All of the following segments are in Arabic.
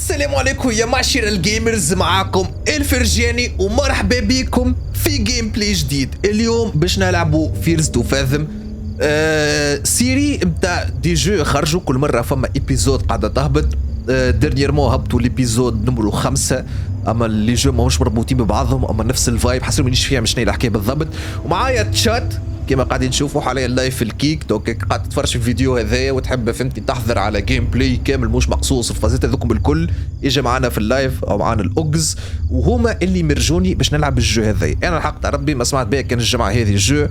السلام عليكم يا معشر الجيمرز، معاكم الفرجاني ومرحبا بكم في جيم بلاي جديد. اليوم باش نلعبوا فيرز تو فاثم سيري متاع دي جو خرجوا كل مره فما ايبيزود قاعده تهبط. ديرنييرمون هبطوا ليبيزود نمرو 5، اما اللي جو ماهوش مربوطين ببعضهم، اما نفس الفايب. حسيت مانيش فيها مش الحكايه بالضبط. ومعايا تشات كما قاعدين تشوفوا حاليا لايف في الكيك. دونك قاعد تتفرج في الفيديو هذايا وتحب فهمتي تحضر على جيم بلاي كامل مش مقصوص الفازات هذوكم الكل، اجا معنا في اللايف او معنا الاوجز وهما اللي مرجوني باش نلعب الجو هذايا. انا الحق ربي ما سمعت بها كان الجمعه هذه الجو،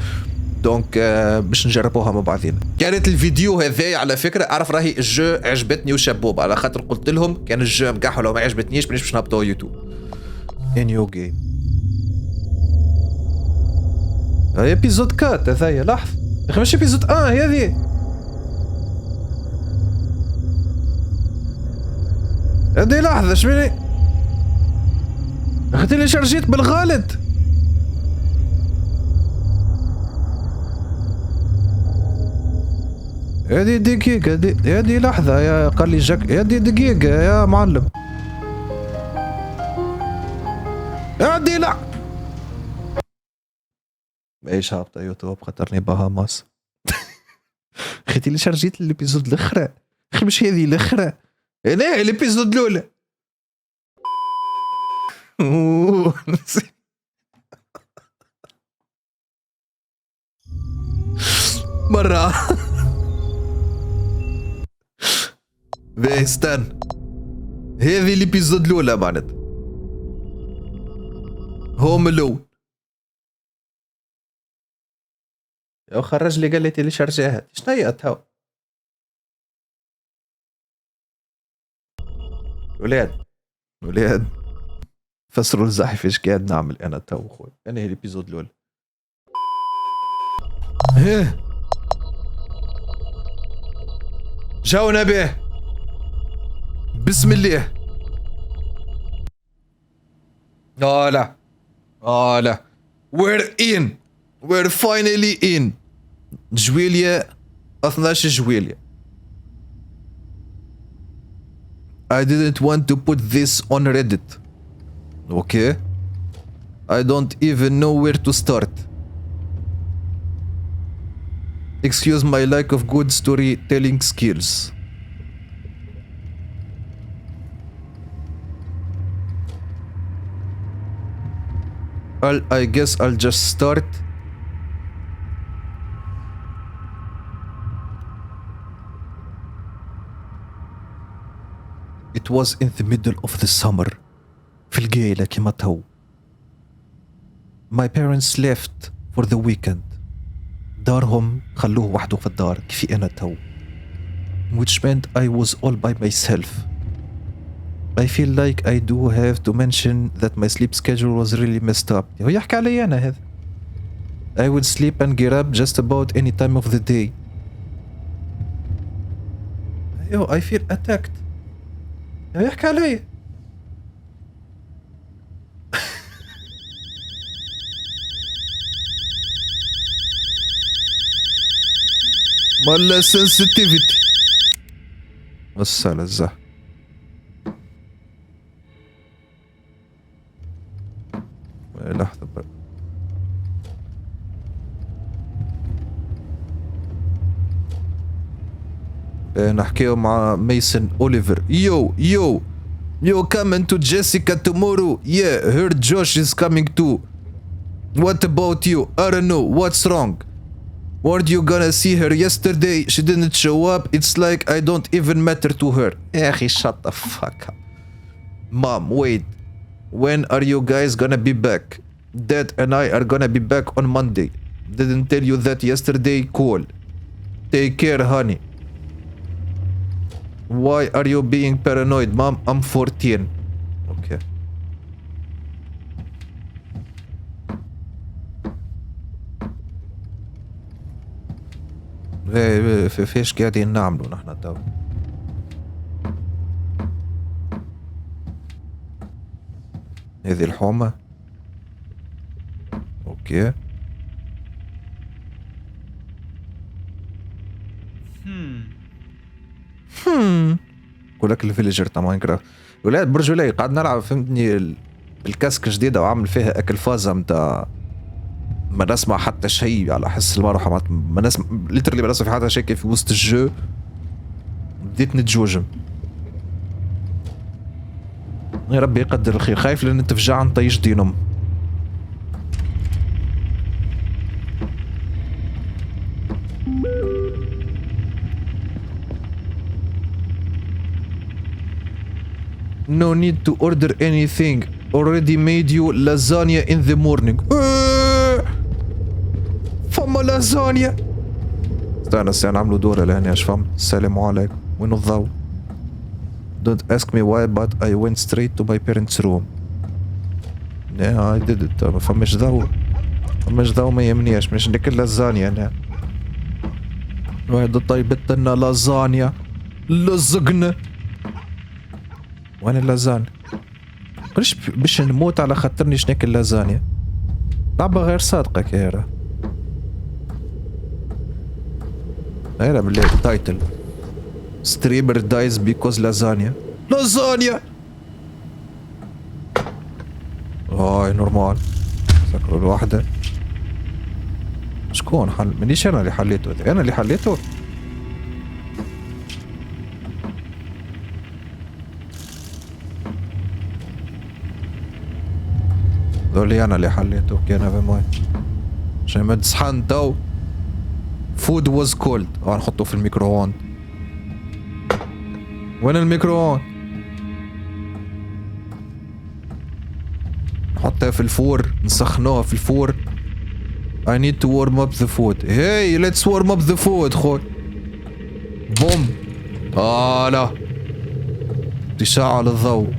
دونك باش نجربوها مع بعضينا. كانت الفيديو هذايا على فكره اعرف راهي الجو عجبتني وشابوب، على خاطر قلت لهم كان الجو مقاح ولو ما عجبتنيش باش نهبطوا يوتيوب. نيو جيم هاي ابيزود كات هذايا. لحظه يا اخي ماشي ابيزود هذه. هذه لحظه شبيني اخذت لي شرجيت بالغلط. هذه دقيقة، هذه لحظة يا قال لي جاك، هذه دقيقة يا معلم. هذه لا ايش هابطة يوتيوب خاطرني باهاماس. اخذتي لي شرجيت الابيزود الاخرى، اخي مش هذه الاخرى، انا الابيزود الاولى. مرة باهي استنى، هذه الابيزود الاولى معناتها هوم الون. يا خرج لي قال لي تيلي شارجيها شنو هي تهو. ولاد فسروا الزحف ايش قاعد نعمل انا تو خويا. انا هي الابيزود الاولى. هيه جاونا به بسم الله. لا we're finally in جويليا 12 جويليا. I didn't want to put this on Reddit. Okay, I don't even know where to start. Excuse my lack of good storytelling skills. I guess I'll just start. It was in the middle of the summer. في القايلة كما تو. My parents left for the weekend. دارهم خلوه وحده في الدار كيفي أنا تو. Which meant I was all by myself. I feel like I do have to mention that my sleep schedule was really messed up. هو يحكي علي أنا هذا. I would sleep and get up just about any time of the day. I feel attacked. يحكي علي. مالا sensitivity. وصل الزه. لحظة بقى. نحكيو مع ميسن أوليفر. يو coming to Jessica tomorrow. Yeah, heard Josh is coming too. What about you? I don't know. What's wrong? Weren't you gonna see her yesterday? She didn't show up. It's like I don't even matter to her. يا أخي shut the fuck up. Mom, wait. When are you guys gonna be back? Dad and I are gonna be back on Monday. Didn't tell you that yesterday. Cool. Take care, honey. Why are you being paranoid, Mom? I'm 14. Okay. فيش قاعدين نعملوا نحن تو؟ هذه الحومة. اوكي. يقول لك الفيليجر تاع ماينكرافت. ولاد برج ولاي قاعد نلعب فهمتني الكاسك جديدة وعامل فيها اكل فازة متاع ما نسمع حتى شيء على حس المروحة ما نسمع ليترلي ما نسمع في حتى شيء كيف في وسط الجو بديت نتجوجم. يا ربي يقدر الخير. خايف لان تفجع عن طيش دينهم. No need to order anything. Already made you lasagna in the morning. فما لازانيا. استنى نعملوا دورة لهنا اش فهم. السلام عليكم. وين الضوء؟ Don't ask me why but I went straight to my parents' room. Yeah I did it. ما فماش ضوء. فماش ضوء ما يهمنيش مش ناكل لازانيا انا. واحد طيبت لنا لازانيا. لزقنا. وين اللازانيا؟ قلش باش نموت على خاطرنيش ناكل لازانيا. لعبة غير صادقة كيرا. هيرا بالله التايتل ستريمر دايز بيكوز لازانيا. لازانيا هاي نورمال. سكروا الواحدة. شكون حل؟ مانيش انا اللي حليته. انا اللي حليته. ذولي انا اللي حليته. كان هذا ماي عشان ما تصحن تو. فود واز كولد. نحطه في الميكرووند. وين الميكرووند؟ نحطها في الفور. نسخنوها في الفور. I need to warm up the food. Hey let's warm up the food خوي. بوم. لا تشعل الضوء.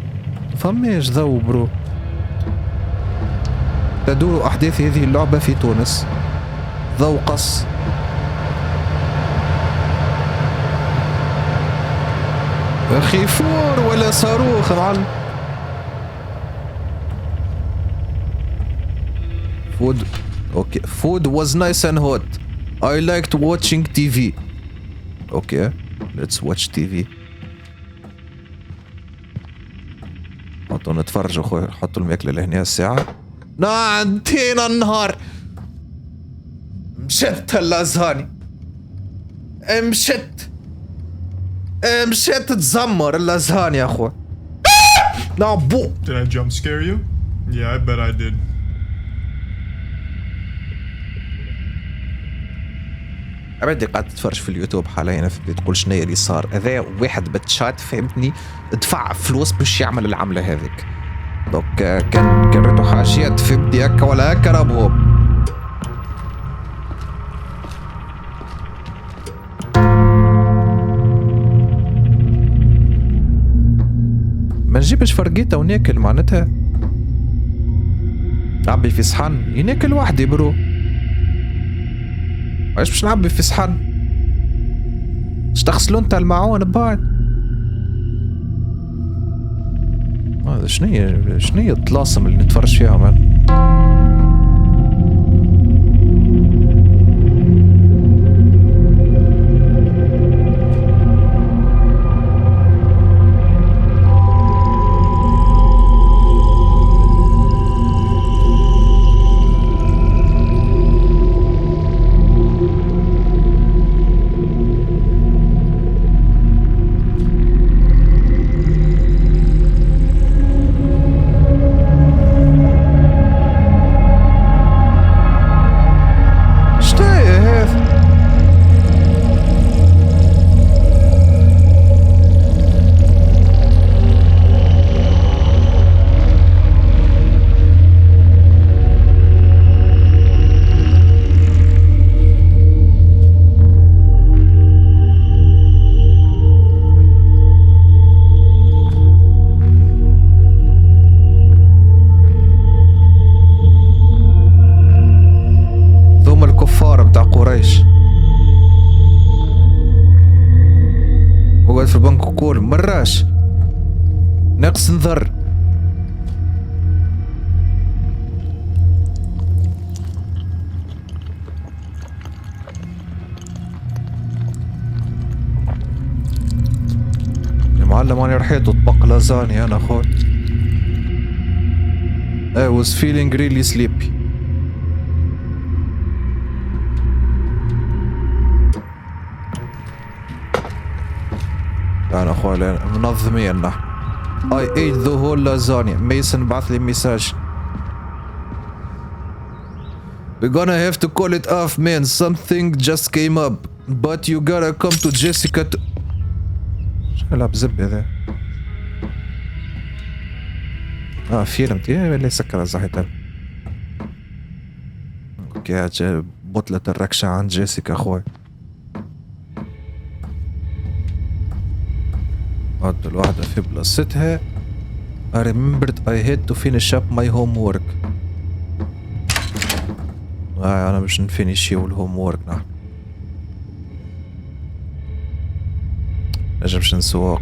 فماش ضوء برو. تدور أحداث هذه اللعبة في تونس. ضوء قص. أخي فور ولا صاروخ معلم. Food. Okay. Food was nice and hot. I liked watching TV. Okay. Let's watch TV. حطوا نتفرجوا خويا. حطوا الماكلة لهنا الساعة. انتهينا النهار. مشت اللازاني. مشت تزمر اللازاني يا اخوة. نعبو. Did I jump scare you? Yeah, I bet I did. عبادي قاعد تتفرج في اليوتيوب حاليا تقول شنو اللي صار. هذا واحد بتشات فهمتني دفع فلوس باش يعمل العملة هذيك. دوك كان ريتو حاجات فهمتني هكا ولا هكا رابهم. ما نجيبش فرقيته وناكل معناتها. نعبي في صحن يناكل وحدي برو. علاش باش نعبي في صحن؟ باش تغسلوا انت المعون بعد. هذا شنية الطلاسم اللي نتفرج فيها مان. وقعد في البنك كول مراش ناقص نظر. المعلم أنا رحيت وطبق لازاني أنا أخوي. I was feeling really sleepy. أنا أخوي منظمين نحن. I ate the whole lasagna. ميسن بعث لي مساج. We're gonna have to call it off man. Something just came up. But you gotta come to Jessica to... شو بزبي ذا؟ فيلم اللي سكر زحيتها. اوكي بطلة الركشة عن جيسيكا اخوي. هاد الواحدة في بلاصتها. I remembered I had to finish up my homework. أنا مش نفينيشي والهوم وورك نحن. نجمش نسوق.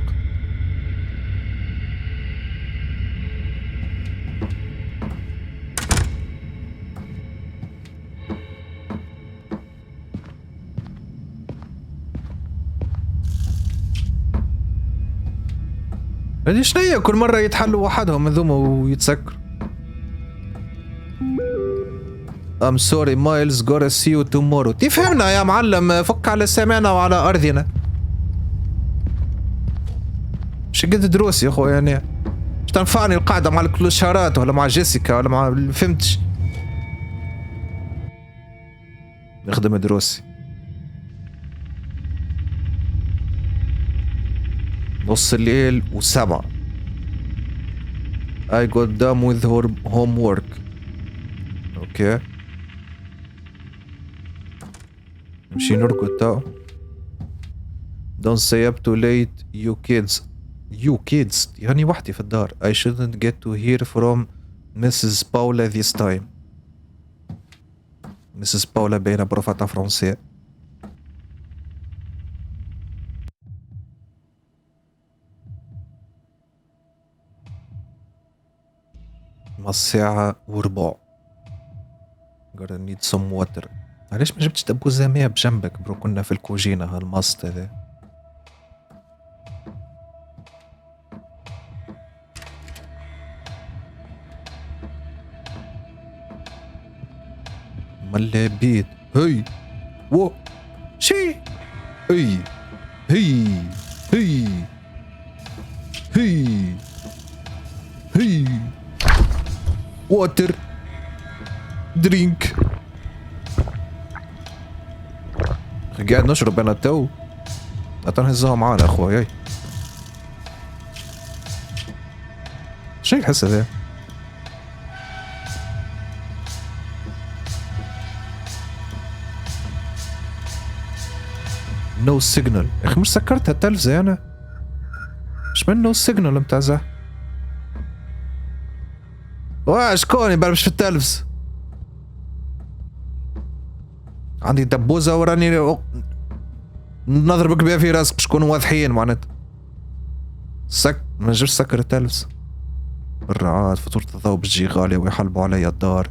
هذي شنيا كل مرة يتحلوا وحدهم من ذوما ويتسكروا. I'm sorry Miles gotta see you tomorrow. تفهمنا يا معلم فك على سمعنا وعلى أرضنا. مش قد دروس يا أخوي يعني. مش تنفعني القاعدة مع الكلوشارات ولا مع جيسيكا ولا مع فهمتش. نخدم دروسي. نص الليل و7. I got done with her homework. اوكي. نمشي نرقد تو. Don't stay up too late you kids. You kids يعني وحدي في الدار. I shouldn't get to hear from Mrs. Paula this time. Mrs. Paula باينة بروفاتها فرنسية. ما الساعة وربع. Gotta need some water. علاش ما جبتش دبوزة مياه بجنبك برو؟ كنا في الكوجينة هالماست هذا. ملا بيت. هي و شي هي هي هي هي هي واتر درينك. قاعد نشرب انا تو. اتنهزها معانا اخوي. شو الحس هذا؟ نو سيجنال. يا اخي مش سكرت هالتلفزة انا. مش من نو سيجنال متعزة. واش كوني مش في التلفز. عندي دبوزة وراني نضربك بها في راسك باش نكونوا واضحين معناتها. ما نجمش سكر التلفز. بالرعاد فاتورة الضوء بتجي غالية ويحلبوا عليا الدار.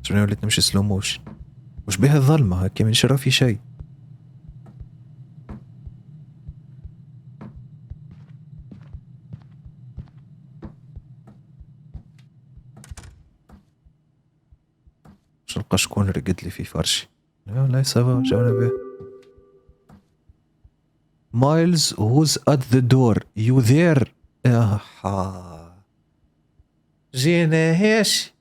شنو وليت نمشي سلو موشن. وش بها الظلمة هكا من شرا في شيء. باش نلقى شكون رقد لي في فرشي. لا سافا جاونا به. Miles who's at the door you there. جينا هيش.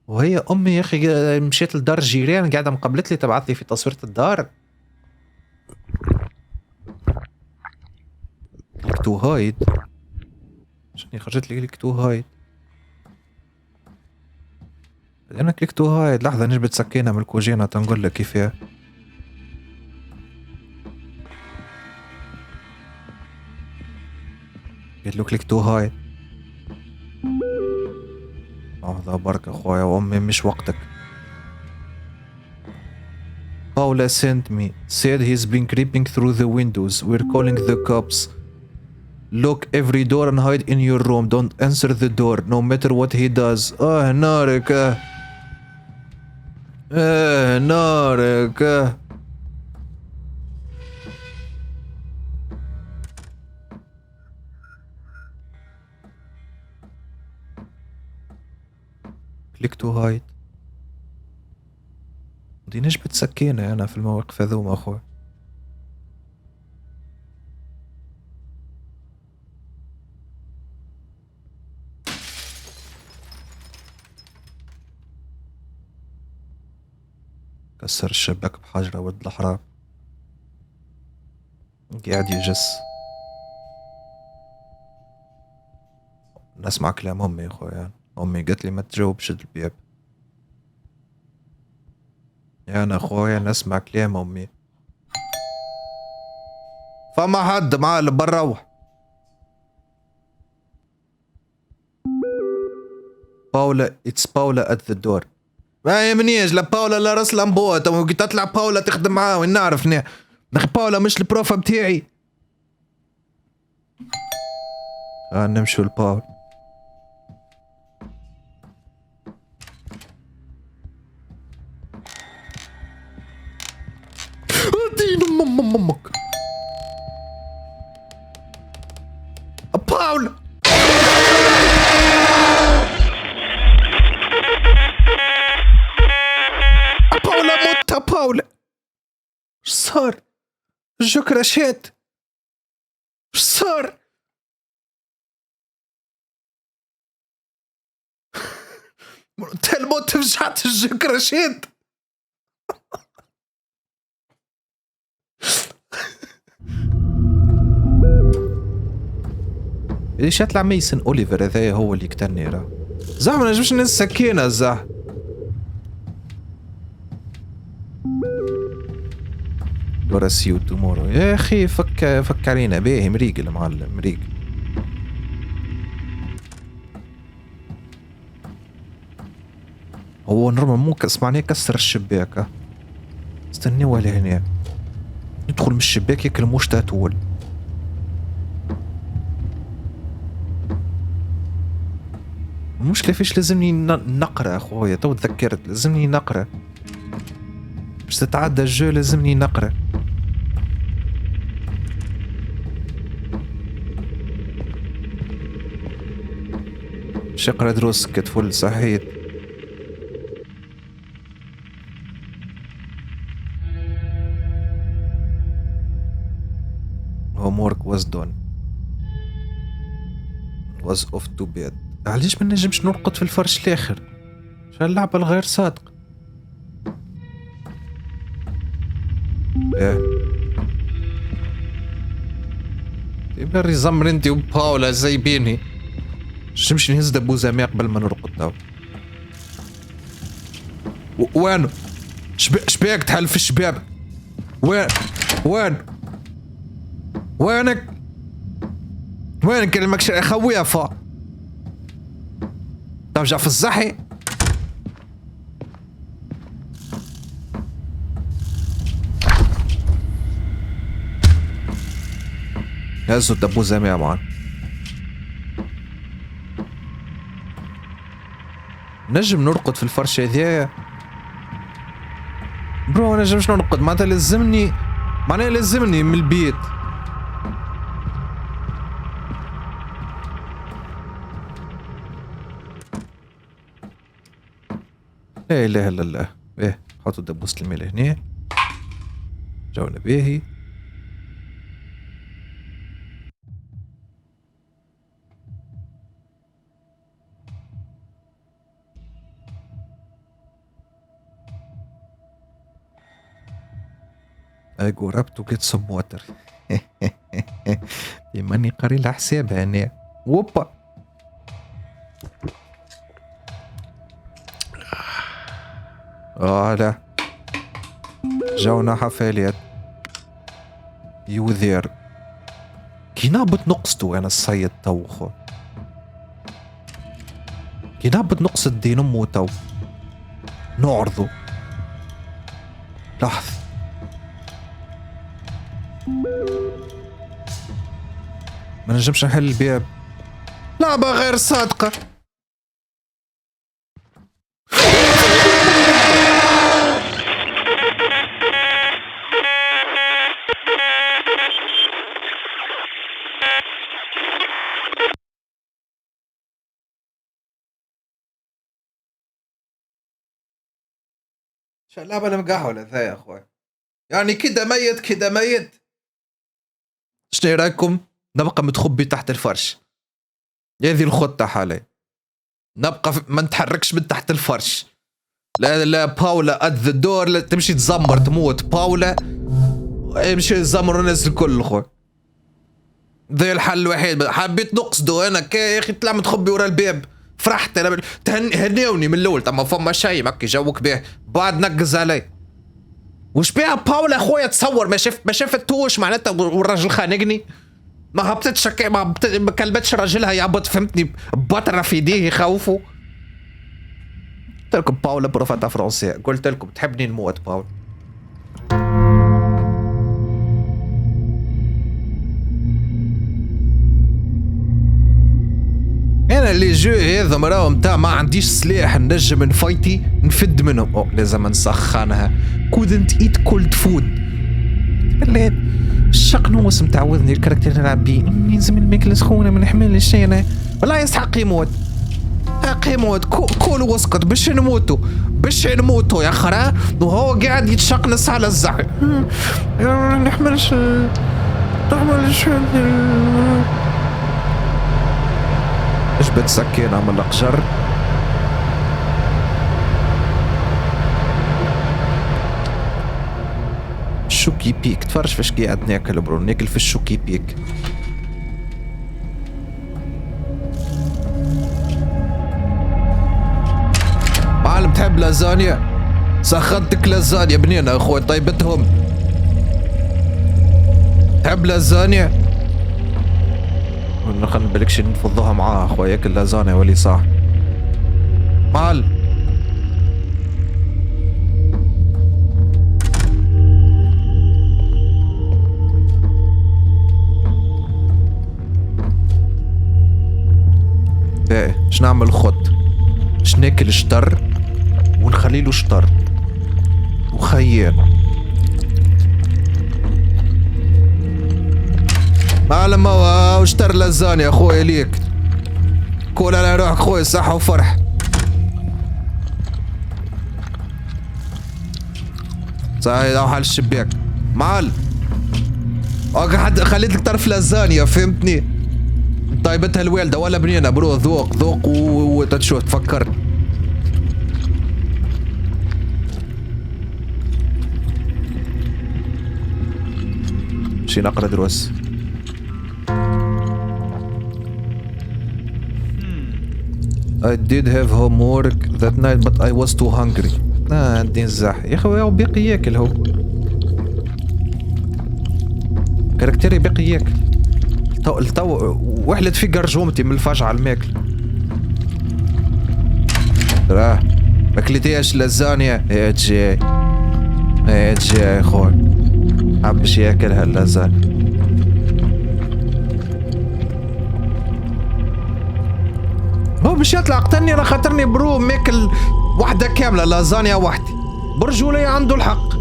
وهي امي يا اخي مشيت لدار الجيران قاعده مقابلت لي تبعث لي في تصويرة الدار. كليك تو هايد. شنو خرجت لي كليك تو هايد. انا كليك تو هايد. لحظه نجبد سكينه من الكوجينه تنقول لك كيفاه. قلت له كليك تو هايد. هذا بركة اخويا وامي مش وقتك. Paula sent me. Said he's been creeping through the windows. We're calling the cops. lock every door and hide in your room. Don't answer the door no matter what he does. نارك نارك. click to hide. دي نجبة سكينة أنا في المواقف هذوما أخوي. كسر الشباك بحجرة ولد الحرام قاعد يجس. نسمع كلام أمي يا أخويا. أمي قالت لي ما تجاوبش الباب. يا أنا أخويا نسمع كلام أمي. فما حد معاه اللي بنروح. باولا اتس باولا ات ذا دور. ما يهمنيش لا باولا لا راس لامبو. تو كي تطلع باولا تخدم معاه وين نعرف نخي باولا مش البروفا بتاعي. نمشوا لباولا. دين امك باولا. باولا موت باولا. اش صار؟ الجو كراشات. اش صار؟ انت الموت فجعت الجو كراشات. ليش يطلع ميسن اوليفر هذايا هو اللي قتلني راه. زعما ما نجمش نهز سكينة زاه. ورا سيو تومورو يا اخي فك علينا باهي مريق المعلم مريق. هو نورمال مو اسمعني كسر الشباك. استني ولا هنا يدخل من الشباك ياكل موش تاتول. المشكلة فيش لازمني نقرا اخويا. تو تذكرت لازمني نقرا باش تتعدى الجو. لازمني نقرا. باش يقرا دروس كتفل صحيت. homework was done was off to bed. علاش ما نجمش نرقد في الفرش الاخر؟ شو اللعبة الغير صادق؟ يبري زمر انتي وباولا زايبيني. نمشي نهز دبو زامي قبل ما نرقد تو. وين؟ شباك تحل في الشباب؟ وين؟ وينك؟ وينك المكشر يا خويا فا؟ ترجع في الزحي؟ هزوا الدبو زامي يا مان. نجم نرقد في الفرش هذايا؟ برو ما نجمش نرقد معناتها لازمني من البيت. لا اله الا الله. ايه حطوا الدبوس الميل هنا. جونا باهي. I go up to get some water. ماني قاري لها حساب هنا. ووبا لا جونا حفالات. يو ذير كي نهبط نقصتو انا الصيد تو خو. كي نهبط نقص الدين امو تو نعرضو. لحظة ما نجمش نحل الباب. لعبة غير صادقة. شو اللعبة المقهولة ذا يا اخوي؟ يعني كده ميت كده ميت. شنو رايكم نبقى متخبي تحت الفرش؟ هذه الخطة حاليا. نبقى ما نتحركش من تحت الفرش. لا لا باولا ات ذا دور، لا تمشي تزمر تموت باولا. يمشي يزمروا الناس الكل اخوي. ذا الحل الوحيد. حبيت نقصده انا يا اخي طلع متخبي ورا الباب. فرحت انا هنيوني من الاول ما فما شيء مكي جوك به بعد نقز علي. وش بيها باولا اخويا تصور ما شافتوش معناتها والراجل خانقني. ما هبطتش ما كلمتش راجلها يعبط فهمتني بطرة في يديه يخوفوا. قلت لكم باولا بروفاتا فرنسية. قلت لكم تحبني نموت باولا. انا اللي جو هذا مراه متاع ما عنديش سلاح نجم نفايتي نفد منهم. او لازم نسخنها. كودنت ايت كولد فود. بالله الشقنوس متعوذني الكاركتر نلعب بيه. يلزم الماكلة سخونة ما نحملش انا. والله يستحق يموت. حق يموت. كول واسكت باش نموتوا يا خرا. وهو قاعد يتشقنص على الزعر. نحملش جبت سكينة من الأقجر. شوكي بيك. تفرج فاش قاعد ناكل برو. ناكل في الشوكي بيك. معلم تحب لازانيا؟ سخنتك لازانيا بنينة اخوي طيبتهم. تحب لازانيا؟ خلنا بالكش نفضوها معاه اخويا ياكل لازانيا ولي صح. مال ايه اش نعمل خط؟ اش ناكل شطر ونخليله شطر وخيان. معلم هو وشتر لازانيا اخويا ليك. كول على روحك خويا صحة وفرح. صحيح او حال الشباك. معل حد خليت لك طرف لازانيا فهمتني. طيبتها الوالدة ولا بنينة برو. ذوق وتشوف تفكر. شي نقرا دروس. I did have homework that night but I was too hungry. عندي نزاح يا خويا باقي ياكل هو. كاركتيري باقي ياكل. تو وحلت في قرجومتي من الفجعة الماكل. راه ماكلتيهاش لازانيا. يا جاي يا خويا حبش ياكلها اللازانيا. هو باش يطلع قتلني انا خاطرني برو ماكل وحده كامله لازانيا وحدي. برجولي عنده الحق.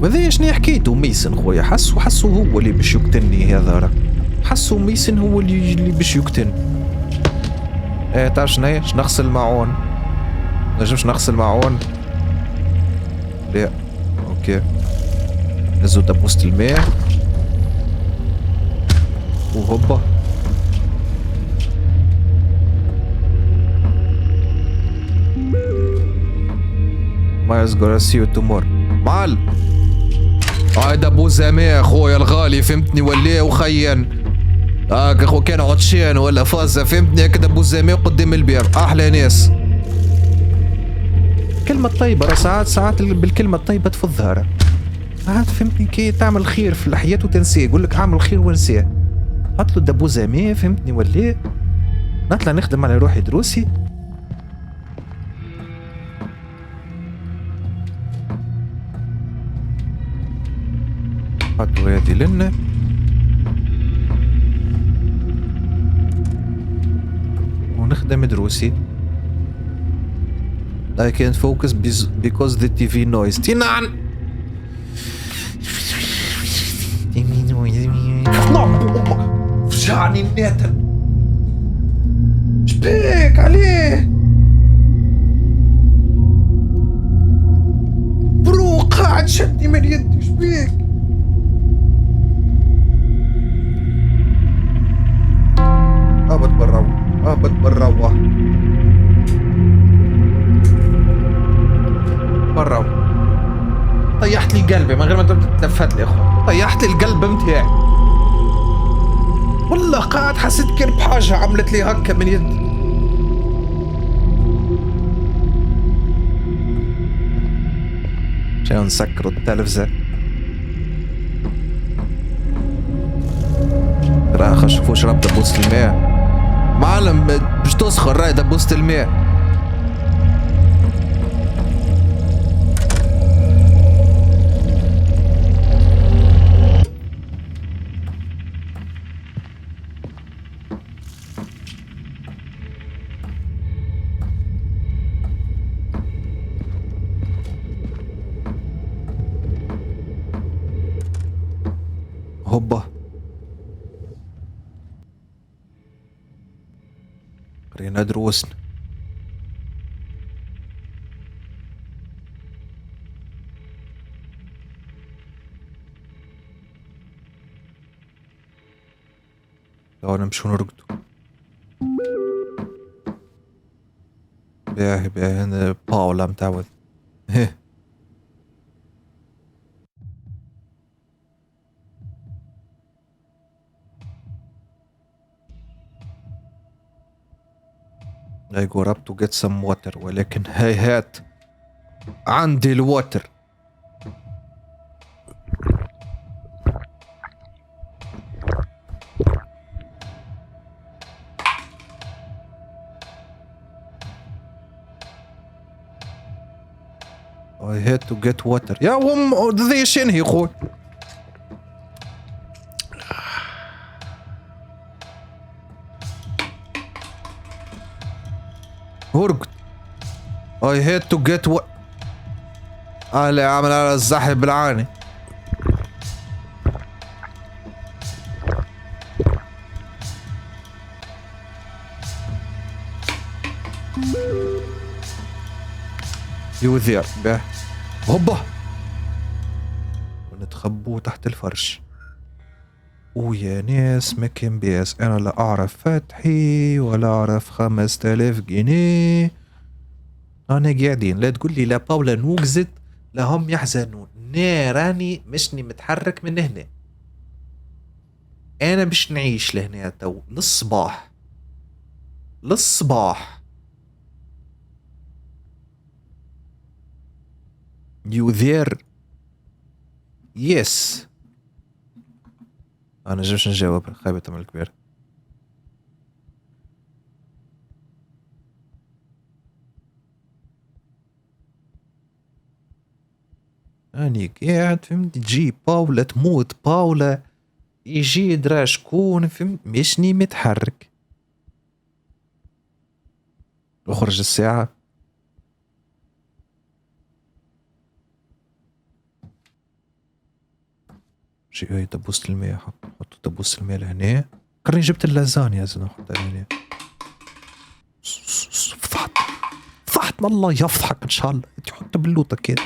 وهذا شنو حكيتو ميسن خويا. حسو هو اللي باش يقتلني هذا راه. حسو ميسن هو اللي باش يقتلني. ايه تعرف شناهي؟ نغسل الماعون. نجمش نغسل الماعون. لا اوكي. نزو دبوسة الماء وهوبا. مايز gonna see you tomorrow. معل هايدا بوزامي اخويا الغالي فهمتني ولا وخيان. اخو كان عطشان ولا فازة فهمتني كده بوزامي قدام الباب. احلى ناس. كلمة طيبة راه ساعات بالكلمة الطيبة تفضها راه. ساعات فهمتني كي تعمل خير في الحياة وتنسيه. يقول لك اعمل خير وانساه. حط له دبوزامي فهمتني ولا نطلع نخدم على روحي دروسي. حطوا هذه لنا. ونخدم دروسي. I can't focus because the TV noise. تنعن. فجعني الناتن. شبيك عليه؟ برو قاعد شدني من يدي. شبيك؟ بتبروا برا. طيحت لي قلبي من غير ما تتلفت لي اخوان. طيحت لي القلب متاعي والله. قاعد حسيت كان بحاجة عملت لي هكا من يدي. جاي نسكروا التلفزة. ترى خشفوا شرب دبوسة الماء. معلم مش تسخر راي دبوسة الماء. هوبا قرينا دروسنا. لو نمشوا نرقدوا. باهي هنا باولا متعود. I go up to get some water ولكن هيهات عندي الواتر. I had to get water. يا هم ذي شنهي خوي. هرقد. I had to get what. اللي عامل على الزحف بالعاني. يوذير به. هوبا ونتخبوا تحت الفرش. ويا ناس ما كان بيس. انا لا اعرف فتحي ولا اعرف 5000 جنيه. انا قاعدين لا تقول لي لا باولا نوقزت لا هم يحزنون. راني مشني متحرك من هنا. انا مش نعيش لهنا تو للصباح. You there? Yes. أنا جبش نجاوب. خيبة أمل كبير. أني قاعد فهمت. تجي باولا تموت باولا يجي درا شكون فهمت. مشني متحرك. أخرج الساعة. شي هاي دبوسة الماء. حطوا دبوسة الماء لهنا. كرني جبت اللازانيا زين نحطها لهنا. فضحت الله يفضحك ان شاء الله. تحط بلوطة كده.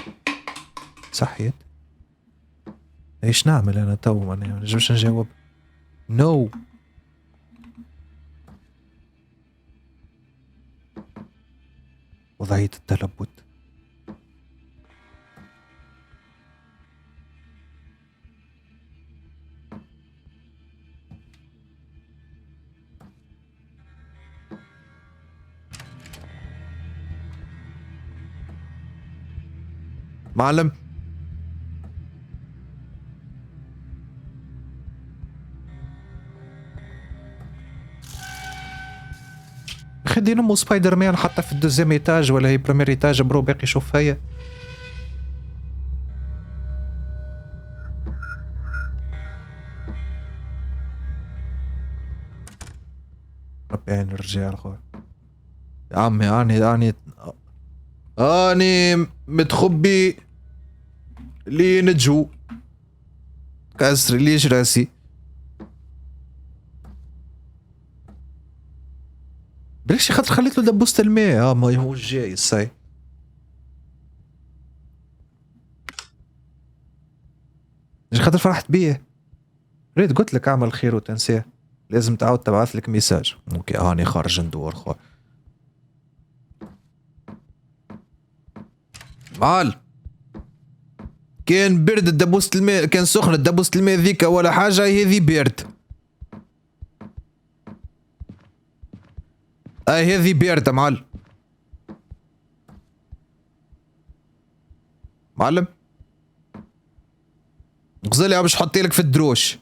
صحيت. ايش نعمل انا تو ما نجمش نجاوب. نو وضعية التلبد. معلم خدي نمو سبايدر مان حتى في الدوزيام ايتاج ولا هي بريمير ايتاج برو باقي شوف هيا. ربي يعين الرجال خويا. يا عمي اني متخبي لي نجو كسر ليش راسي. بلاش خاطر خليت له دبوسة الماء. ما هو جاي الساي. خاطر فرحت بيه. ريت قلت لك اعمل خير وتنساه. لازم تعاود تبعث لك ميساج. اوكي هاني خارج ندور خويا. معال كان برد دبوسة الماء، كان سخنة دبوسة الماء ذيك ولا حاجة، هذي برد. هذي باردة معلم. معلم غزالي باش حطي لك في الدروش.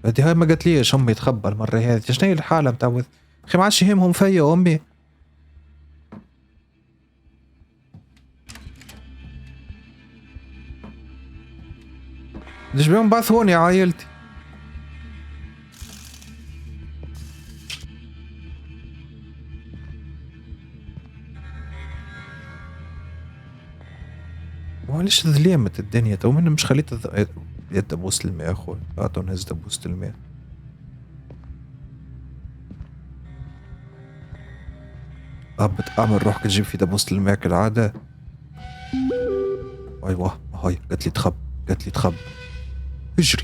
هادي هاي ما قالت ليش امي تخبى المرة هذه. شنو هي الحالة متاع اخي ما عادش يهمهم فيا امي. ليش بيهم بعثوني يا عائلتي؟ معليش ظليمة الدنيا تو من مش خليت يد دبوسة الماء يا اخوي. اعطوا نهز دبوسة الماء. بتأمر روحك تجيب في دبوسة الماء كالعادة. ايوه هاي قالت لي تخب. قالت لي تخب.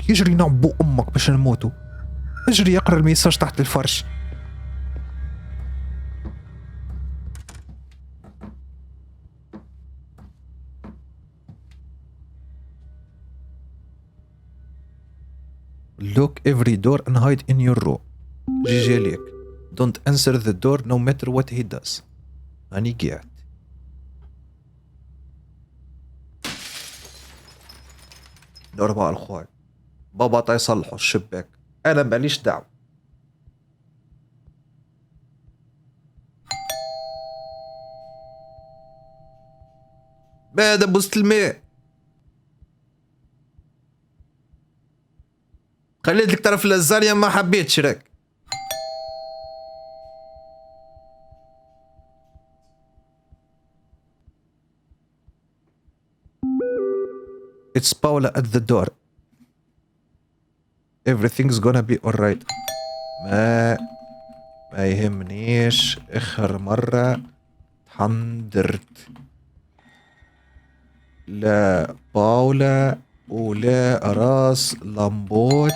يجري نعم بو امك باش نموتوا. اجري يقرا الميساج تحت الفرش. Lock every door and hide in your room. جي ليك. Don't answer the door no matter what he does. أني قاعد. دور بقى الخوي. بابا يصلحوا الشباك. أنا ماليش دعوة. ما دبست الماء. خليت لك طرف اللازانيا ما حبيتش راك. It's Paula at the door. Everything's gonna be alright. ما يهمنيش. اخر مرة تحندرت. لا باولا ولا راس لامبوت.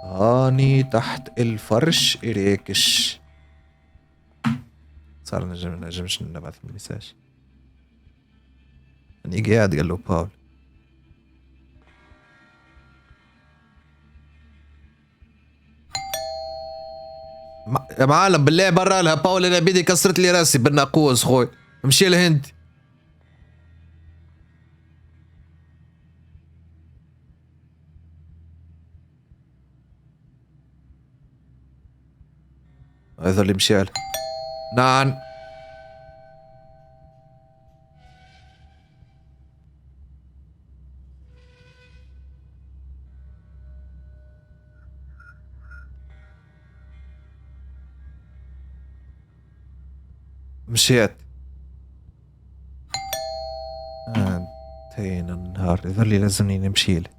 هاني تحت الفرش إريكش. صار نجمش نبعث المساج. أني قاعد قال له باول. يا معلم بالله برا لها باول. أنا بيدي كسرت لي راسي بالناقوس خوي. مشي الهند. هذا اللي مشيال. نعم مشيت. انتهينا النهار. هذا اللي لازمني نمشي له.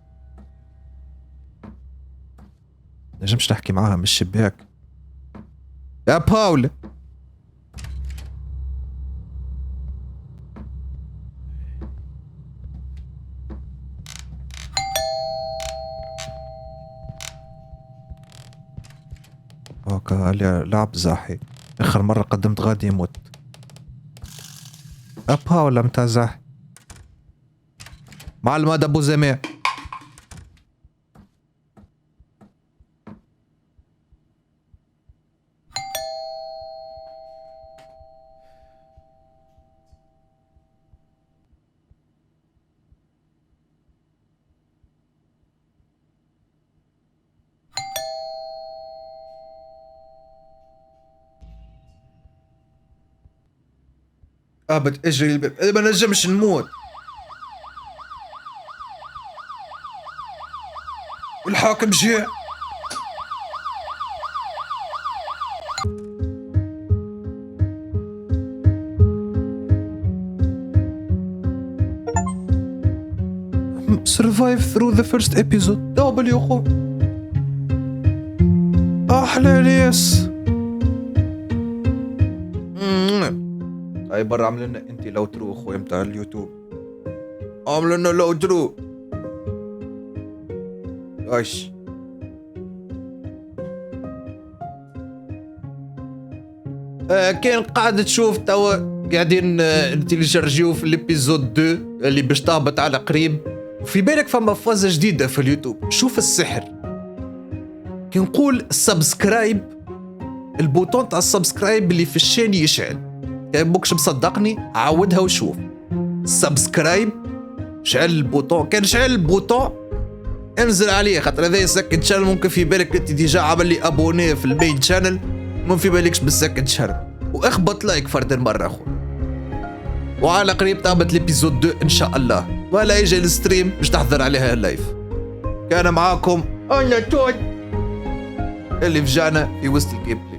نجمش نحكي معاها من الشباك. يا باول هاكا لعب زاحي. اخر مرة قدمت غادي يموت. ابها ولا متاع زاحي. معلم هذا ابو زمان. ابد اجري الباب، ما نجمش نموت. والحاكم جاء. survive through the first episode. دبل يا خو. احلى الياس. هاي برا عمل لنا انت لو ترو اخوي متاع اليوتيوب. عمل لنا لو ترو. ايش كان قاعد تشوف توا قاعدين نتيليجارجيو في الابيزود 2 اللي باش تهبط على قريب، وفي بالك فما فازة جديدة في اليوتيوب. شوف السحر، كي نقول سبسكرايب البوتون تاع السبسكرايب اللي في الشان يشعل. كان بوكش مصدقني عاودها وشوف سبسكرايب، شعل البوتون. كان شعل البوتون انزل عليه، خاطر هذا سكند شانل. ممكن في بالك انت ديجا عمل لي ابوني في المين شانل، ممكن في بالكش بالسكند شانل. واخبط لايك فرد مرة اخو، وعلى قريب تهبط الابيزود 2 ان شاء الله، ولا يجي الستريم باش تحضر عليها اللايف. كان معاكم انا توت اللي فجعنا في وسط الجيم.